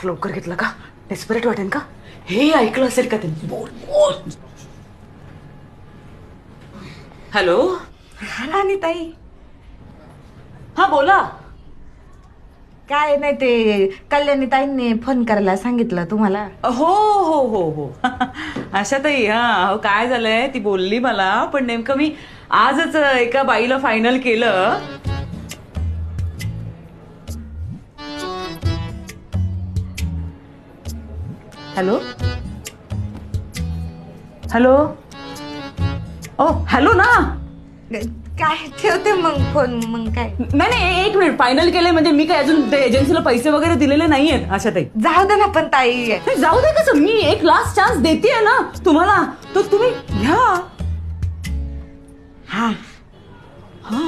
फार लवकर घेतलं का? डेस्परेट वाटेल का? हे ऐकलं असेल का त्यांनी? बोल बोल. हॅलो. राणी ताई, हा बोला. काय नाही ते कल्याणी ताईंनी फोन करायला सांगितलं तुम्हाला. हो हो हो हो. आशाताई, हा हो, काय झालंय ती बोलली मला, पण नेमकं मी आजच एका बाईला फायनल केलं. Hello hello. ओ हॅलो ना. काय ठेवते मग फोन, मग काय. नाही नाही, एक मिनिट. फायनल केलंय म्हणजे मी काय अजून ते एजन्सीला पैसे वगैरे दिलेले नाहीयेत आशाताई. जाऊ दे ना पण ताई. नाही, जाऊ दे कसं, मी एक लास्ट चान्स देतेय ना तुम्हाला, तो तुम्ही घ्या. हा हा